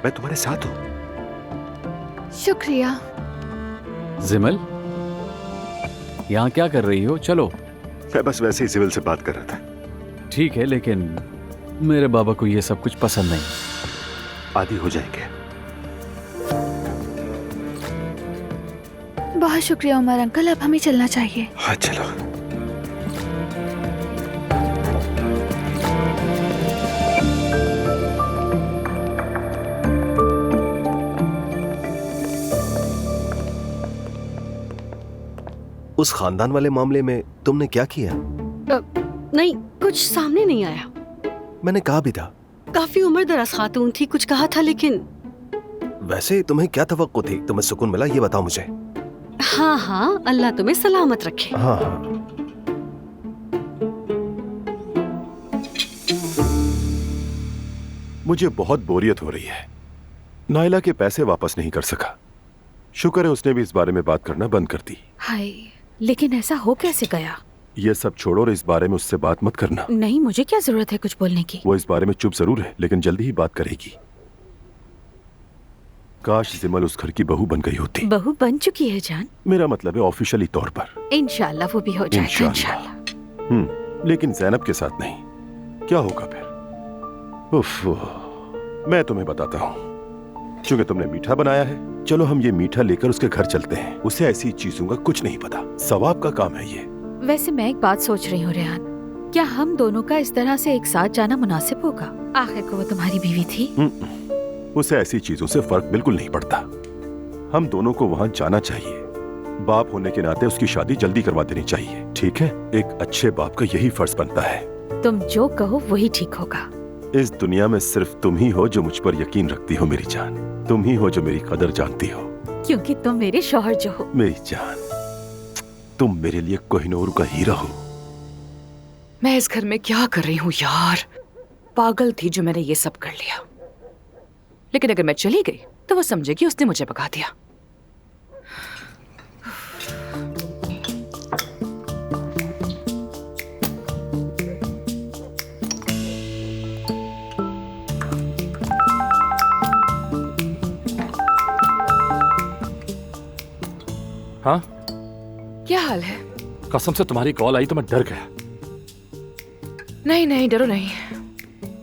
मैं तुम्हारे साथ हूँ। शुक्रिया। जिमल, यहाँ क्या कर रही हो? चलो। मैं बस वैसे ही जिमल से बात कर रहा था। ठीक है, लेकिन मेरे बाबा को ये सब कुछ पसंद नहीं। आदी हो जाएंगे। बहुत शुक्रिया उमर अंकल, अब हमें चलना चाहिए। हाँ चलो। उस खानदान वाले मामले में तुमने क्या किया? नहीं, कुछ सामने नहीं आया। मैंने कहा भी था। काफी उम्र दराज खातून थी, कुछ कहा था, लेकिन वैसे तुम्हें क्या तवक्को थी? तुम्हें सुकून मिला, ये बताओ मुझे। हाँ हाँ, अल्लाह तुम्हें सलामत रखे। हाँ हाँ। मुझे बहुत बोरियत हो रही है। नाइला के पैसे वापस नहीं कर सका। शुक्र है उसने भी इस बारे में बात करना बंद कर दी। हाय, लेकिन ऐसा हो कैसे गया? ये सब छोड़ो और इस बारे में उससे बात मत करना। नहीं, मुझे क्या जरूरत है कुछ बोलने की? वो इस बारे में चुप जरूर है, लेकिन जल्दी ही बात करेगी। काश जिमल उस घर की बहू बन गई होती। बहू बन चुकी है जान। मेरा मतलब है ऑफिशियली तौर पर। इंशाल्लाह वो भी हो जाएगा इंशाल्लाह। लेकिन ज़ैनब के साथ नहीं। क्या होगा फिर? उफ, मैं तुम्हें बताता हूँ। चूंकि तुमने मीठा बनाया है, चलो हम ये मीठा लेकर उसके घर चलते हैं। उसे ऐसी चीजों का कुछ नहीं पता, सवाब का काम है ये। वैसे मैं एक बात सोच रही हूँ रेहान, क्या हम दोनों का इस तरह से एक साथ जाना मुनासिब होगा? आखिर को वो तुम्हारी बीवी थी। उसे ऐसी चीजों से फर्क बिल्कुल नहीं पड़ता। हम दोनों को वहाँ जाना चाहिए। बाप होने के नाते उसकी शादी जल्दी करवा देनी चाहिए, ठीक है? एक अच्छे बाप का यही फर्ज बनता है। तुम जो कहो वही ठीक होगा। इस दुनिया में सिर्फ तुम ही हो जो मुझ पर यकीन रखती हो मेरी जान। तुम ही हो जो मेरी कदर जानती हो। क्योंकि तुम मेरे शौहर जो हो। मेरी जान, तुम मेरे लिए कोहिनूर का हीरा हो। मैं इस घर में क्या कर रही हूँ यार? पागल थी जो मैंने ये सब कर लिया। लेकिन अगर मैं चली गई तो वो समझेगी उसने मुझे भगा दिया। हाँ, क्या हाल है? कसम से तुम्हारी कॉल आई तो मैं डर गया। नहीं नहीं, डरो नहीं।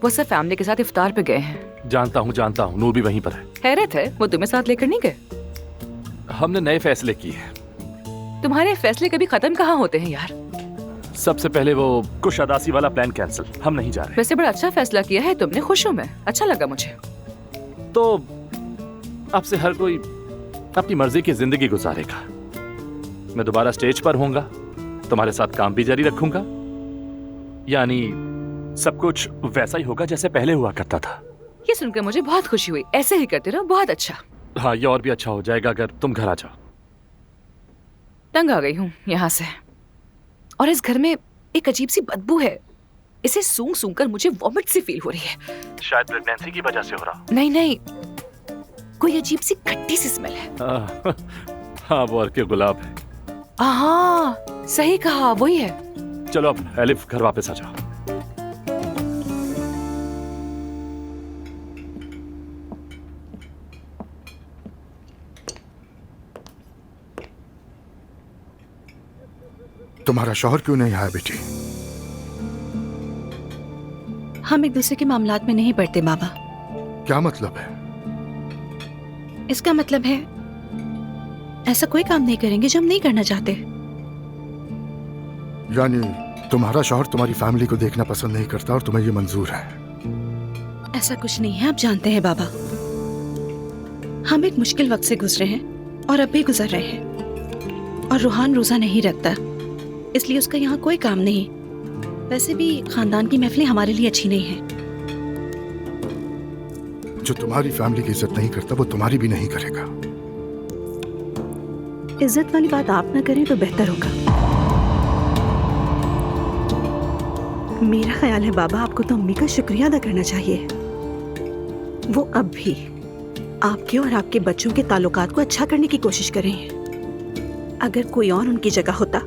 वो सब फैमिली के साथ इफ्तार पे गए हैं। जानता हूँ, नूर भी वहीं पर है। हैरत है, वो तुम्हें साथ लेकर नहीं गए? हमने नए फैसले किए हैं। तुम्हारे फैसले कभी खत्म कहाँ होते हैं यार? सबसे पहले वो कुशादासी वाला प्लान कैंसिल, हम नहीं जा रहे। वैसे बड़ा अच्छा फैसला किया है तुमने, खुश हूँ मैं, अच्छा लगा मुझे। तो अब से हर कोई अपनी मर्जी की जिंदगी गुजारेगा। मैं दोबारा स्टेज पर होऊंगा, तुम्हारे साथ काम भी जारी रखूंगा, यानी सब कुछ वैसा ही होगा जैसे पहले हुआ करता था। ये सुनकर मुझे बहुत खुशी हुई। ऐसे ही करते रहो, बहुत अच्छा। हाँ, ये और भी अच्छा हो जाएगा अगर तुम घर आ जाओ। तंग आ गई हूँ यहाँ से, और इस घर में एक अजीब सी बदबू है। इसे सूंघ सूंघ कर मुझे वॉमिट सी फील हो रही है। शायद प्रेगनेंसी की वजह से हो रहा। नहीं नहीं, कोई अजीब सी खट्टी सी स्मेल है। हाँ, वो अर्के गुलाब है। हाँ सही कहा, वही है। चलो अब एलिफ घर वापस आ जाओ। तुम्हारा शौहर क्यों नहीं आया बेटी? हम एक दूसरे के मामलात में नहीं पड़ते बाबा। क्या मतलब है? इसका मतलब है ऐसा कोई काम नहीं करेंगे जो हम नहीं करना चाहते। यानी तुम्हारा शौहर तुम्हारी फैमिली को देखना पसंद नहीं करता और तुम्हें ये मंजूर है? ऐसा कुछ नहीं है, आप जानते हैं बाबा, हम एक मुश्किल वक्त से गुजरे हैं और अब भी गुजर रहे हैं। और रूहान रोजा नहीं रखता, इसलिए उसका यहाँ कोई काम नहीं। वैसे भी खानदान की महफिलें हमारे लिए अच्छी नहीं है। जो तुम्हारी फैमिली की इज्जत नहीं करता वो तुम्हारी भी नहीं करेगा। इज्जत वाली बात आप ना करें तो बेहतर होगा। मेरा ख्याल है बाबा, आपको तो अम्मी का शुक्रिया अदा करना चाहिए। वो अब भी आपके और आपके बच्चों के ताल्लुकात को अच्छा करने की कोशिश कर रही हैं। अगर कोई और उनकी जगह होता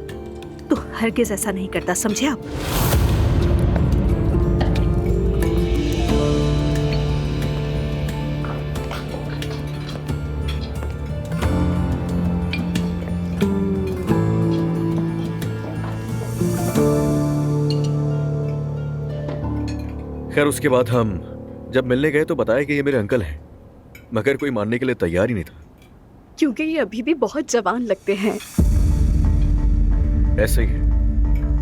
तो हरगिज ऐसा नहीं करता, समझे आप? खैर उसके बाद हम जब मिलने गए तो बताया कि ये मेरे अंकल हैं, मगर कोई मानने के लिए तैयार ही नहीं था। क्योंकि ये अभी भी बहुत जवान लगते हैं। ऐसे ही है।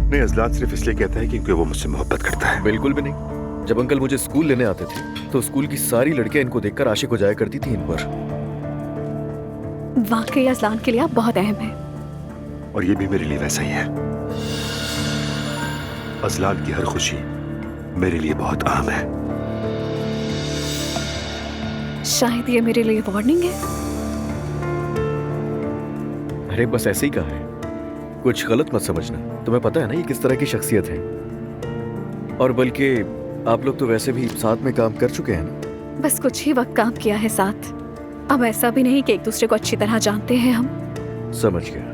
नहीं, अजलान सिर्फ इसलिए कहता है क्योंकि वो मुझसे मोहब्बत करता है। बिल्कुल भी नहीं। जब अंकल मुझे स्कूल लेने आते थे तो स्कूल की सारी लड़कियां इनको देखकर आशिक हो जाया करती थी इन पर। वाकई अजलान के लिए आप बहुत अहम हैं। और ये भी मेरे लिए वैसा ही है। अजलान की हर खुशी मेरे लिए बहुत अहम है। शायद ये मेरे लिए वार्निंग है। अरे बस ऐसे ही कहा है, कुछ गलत मत समझना। तुम्हें पता है ना ये किस तरह की शख्सियत है। और बल्कि आप लोग तो वैसे भी साथ में काम कर चुके हैं ना। बस कुछ ही वक्त काम किया है साथ। अब ऐसा भी नहीं कि एक दूसरे को अच्छी तरह जानते हैं हम। समझ गया।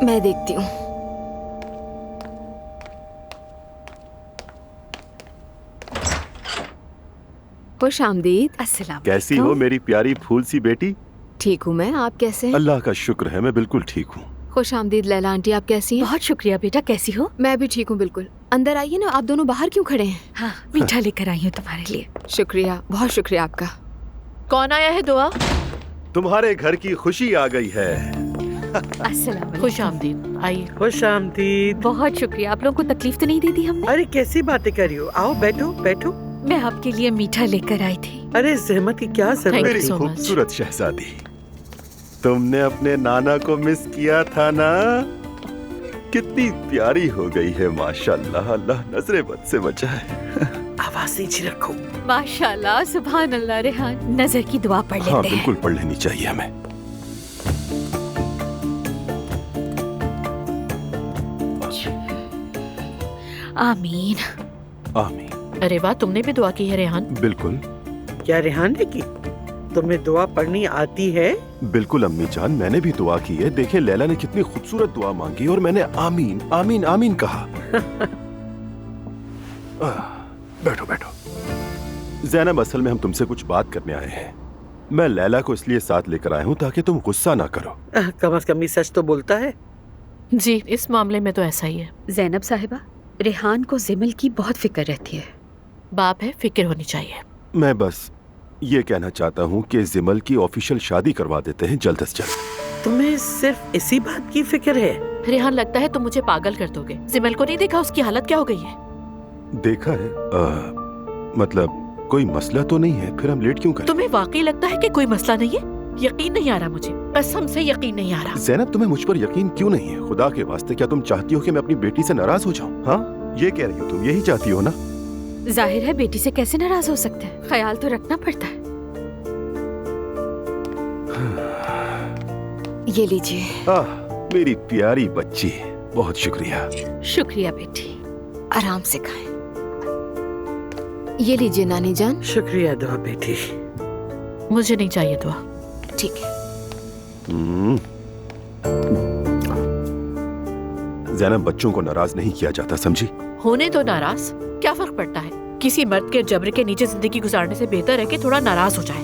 मैं देखती हूँ। खुश आमदीद। अस्सलाम। कैसी हो मेरी प्यारी फूल सी बेटी? ठीक हूँ मैं, आप कैसे हैं? अल्लाह का शुक्र है, मैं बिल्कुल ठीक हूँ। खुश आमदीद लैला आंटी, आप कैसी हैं? बहुत शुक्रिया बेटा, कैसी हो? मैं भी ठीक हूँ बिल्कुल। अंदर आइए ना, आप दोनों बाहर क्यों खड़े हैं? हाँ, मीठा लेकर आई हूँ तुम्हारे लिए। शुक्रिया, बहुत शुक्रिया आपका। कौन आया है दुआ? तुम्हारे घर की खुशी आ गई है। अस्सलाम। खुश आमदीद, आइए। खुश आमदीद। बहुत शुक्रिया, आप लोगों को तकलीफ तो नहीं दी थी हमने? अरे कैसी बातें कर रही हो, आओ बैठो बैठो। मैं आपके लिए मीठा लेकर आई थी। अरे जहमत की क्या जरूरत? मेरी खूबसूरत शहजादी, तुमने अपने नाना को मिस किया था ना? कितनी प्यारी हो गई है माशाल्लाह। अल्लाह नजरे बद से बचाए। आवाज नीचे रखो। माशाल्लाह, सुभान अल्लाह। रेहान, नजर की दुआ पढ़ लेते हैं। हाँ बिल्कुल पढ़ लेनी चाहिए हमें। आमीन आमीन। अरे वाह, तुमने भी दुआ की है रेहान? बिल्कुल। क्या रेहान ने की? तुम्हें दुआ पढ़नी आती है? बिल्कुल अम्मी जान, मैंने भी दुआ की है। देखे लैला ने कितनी खूबसूरत दुआ मांगी और मैंने आमीन आमीन आमीन कहा। बैठो बैठो। जैनब, असल में हम तुमसे कुछ बात करने आए हैं। मैं लैला को इसलिए साथ लेकर आया हूँ ताकि तुम गुस्सा ना करो। कम से कम ये सच तो बोलता है। जी, इस मामले में तो ऐसा ही है। जैनब साहिबा, रेहान को जिमल की बहुत फिक्र रहती है। बाप है, फिक्र होनी चाहिए। मैं बस ये कहना चाहता हूँ कि जिमल की ऑफिशियल शादी करवा देते हैं जल्द से जल्द। तुम्हें सिर्फ इसी बात की फिक्र है? रेहान, लगता है तुम मुझे पागल कर दोगे। जिमल को नहीं देखा, उसकी हालत क्या हो गई है? देखा है, मतलब कोई मसला तो नहीं है, फिर हम लेट क्यों करें? तुम्हें वाकई लगता है कि कोई मसला नहीं है? यकीन नहीं आ रहा मुझे, कसम से यकीन नहीं आ रहा। ज़ैनब, तुम्हें मुझ पर यकीन क्यों नहीं है? खुदा के वास्ते, क्या तुम चाहती हो कि मैं अपनी बेटी से नाराज हो जाऊं? हाँ, ये कह रही हो तुम, यही चाहती हो ना? जाहिर है बेटी से कैसे नाराज हो सकते हैं, ख्याल तो रखना पड़ता है। ये लीजिए। मेरी प्यारी बच्ची, बहुत शुक्रिया। शुक्रिया बेटी। आराम से खाएं। ये लीजिए नानी जान। शुक्रिया दुआ बेटी। मुझे नहीं चाहिए दुआ। ठीक है। ज़ैनब, बच्चों को नाराज नहीं किया जाता, समझी? होने तो नाराज, क्या फर्क पड़ता है? किसी मर्द के जबर के नीचे जिंदगी गुजारने से बेहतर है कि थोड़ा नाराज हो जाए।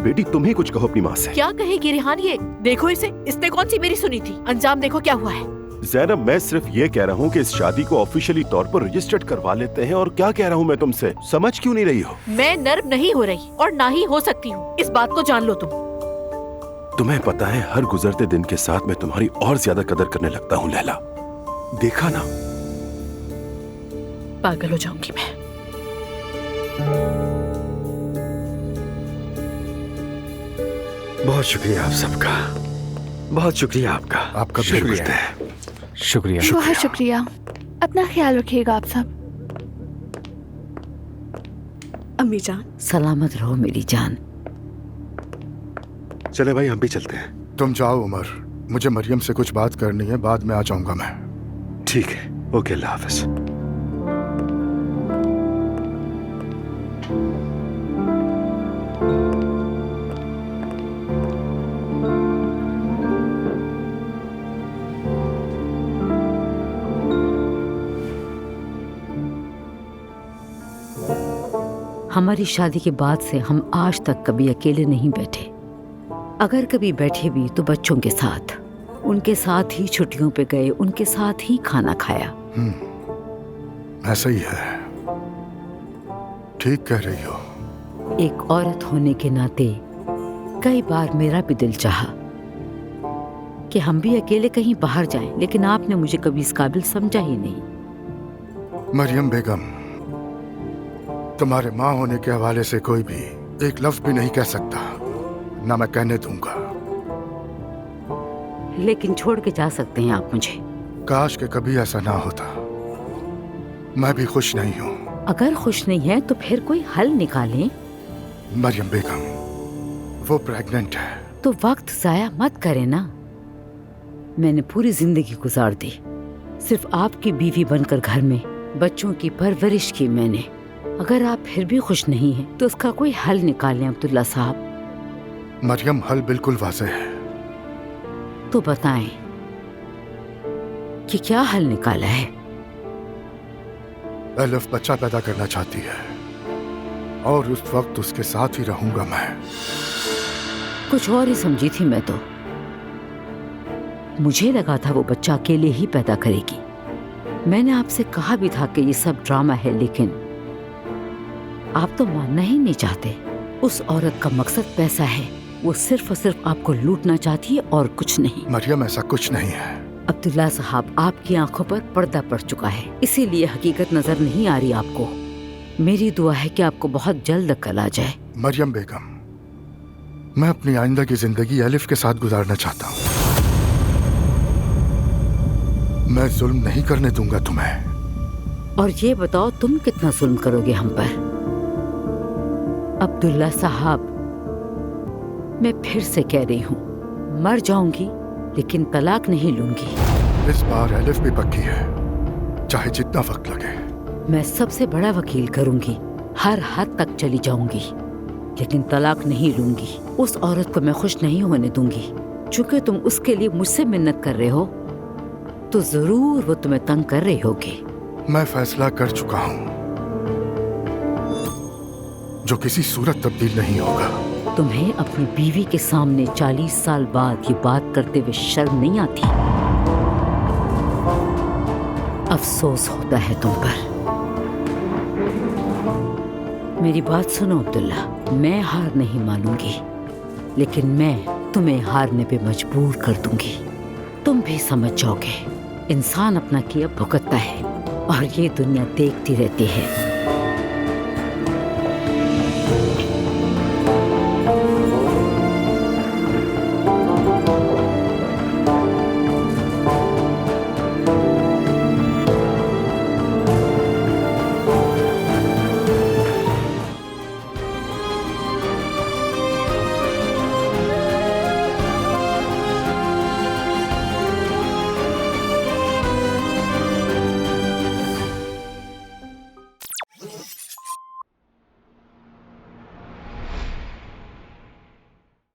बेटी तुम ही कुछ कहो अपनी माँ से। क्या कहेगी रिहान? ये देखो इसे, इसने कौन सी मेरी सुनी थी? अंजाम देखो क्या हुआ है। ज़ैनब, मैं सिर्फ ये कह रहा हूँ कि इस शादी को ऑफिशियली तौर पर रजिस्टर्ड करवा लेते हैं। और क्या कह रहा हूँ मैं तुमसे, समझ क्यों नहीं रही हो? मैं नर्म नहीं हो रही और ना ही हो सकती हूँ, इस बात को जान लो तुम। तुम्हें पता है, हर गुजरते दिन के साथ मैं तुम्हारी और ज्यादा कदर करने लगता हूँ लैला। देखा ना? पागल हो जाऊंगी मैं। बहुत शुक्रिया आप सबका, बहुत शुक्रिया आपका। आपका शुक्रिया। शुक्रिया। बहुत शुक्रिया। अपना ख्याल रखिएगा आप सब। अम्मी जान। सलामत रहो मेरी जान। चले भाई, हम भी चलते हैं। तुम जाओ उमर, मुझे मरियम से कुछ बात करनी है, बाद में आ जाऊंगा मैं। ठीक है, ओके, अल्लाह हाफ़िज़। हमारी शादी के बाद से हम आज तक कभी अकेले नहीं बैठे। अगर कभी बैठे भी तो बच्चों के साथ, उनके साथ ही छुट्टियों पे गए, उनके साथ ही खाना खाया। ऐसा ही है, ठीक कह रही हो। एक औरत होने के नाते कई बार मेरा भी दिल चाहा कि हम भी अकेले कहीं बाहर जाएं, लेकिन आपने मुझे कभी इस काबिल समझा ही नहीं। मरियम बेगम, तुम्हारे माँ होने के हवाले से कोई भी एक लफ्ज भी नहीं कह सकता, ना मैं कहने दूंगा। लेकिन छोड़ के जा सकते हैं आप मुझे। काश के कभी ऐसा ना होता। मैं भी खुश नहीं हूँ। अगर खुश नहीं है तो फिर कोई हल निकालें। मरियम बेगम, वो प्रेग्नेंट है। तो वक्त जाया मत करें ना। मैंने पूरी जिंदगी गुजार दी सिर्फ आपकी बीवी बनकर, घर में बच्चों की परवरिश की मैंने। अगर आप फिर भी खुश नहीं हैं तो उसका कोई हल निकालें अब्दुल्ला साहब। मरियम, हल बिल्कुल वाज़ेह है। तो बताएं कि क्या हल निकाला है? एलिफ बच्चा पैदा करना चाहती है और उस वक्त उसके साथ ही रहूंगा मैं। कुछ और ही समझी थी मैं तो। मुझे लगा था वो बच्चा अकेले ही पैदा करेगी। मैंने आपसे कहा भी था कि ये सब ड्रामा है, लेकिन आप तो मानना ही नहीं चाहते। उस औरत का मकसद पैसा है, वो सिर्फ और सिर्फ आपको लूटना चाहती है और कुछ नहीं। मरियम, ऐसा कुछ नहीं है। अब्दुल्ला साहब, आपकी आंखों पर पर्दा पड़ चुका है, इसीलिए हकीकत नजर नहीं आ रही आपको। मेरी दुआ है कि आपको बहुत जल्द अक्ल आ जाए। मरियम बेगम, मैं अपनी आइंदा की जिंदगी एलिफ के साथ गुजारना चाहता हूँ। मैं जुल्म नहीं करने दूंगा तुम्हें। और ये बताओ, तुम कितना जुल्म करोगे हम पर? अब्दुल्ला साहब, मैं फिर से कह रही हूँ, मर जाऊंगी लेकिन तलाक नहीं लूंगी। इस बार एलिफ भी पक्की है, चाहे जितना वक्त लगे। मैं सबसे बड़ा वकील करूंगी, हर हद तक चली जाऊंगी, लेकिन तलाक नहीं लूंगी। उस औरत को मैं खुश नहीं होने दूंगी। चूंकि तुम उसके लिए मुझसे मिन्नत कर रहे हो तो जरूर वो तुम्हें तंग कर रही होगी। मैं फैसला कर चुका हूँ, जो किसी सूरत तब्दील नहीं होगा। तुम्हें अपनी बीवी के सामने 40 साल बाद ये बात करते हुए शर्म नहीं आती? अफसोस होता है तुम पर। मेरी बात सुनो अब्दुल्ला, मैं हार नहीं मानूंगी, लेकिन मैं तुम्हें हारने पे मजबूर कर दूंगी। तुम भी समझ जाओगे, इंसान अपना किया भुगतता है और ये दुनिया देखती रहती है।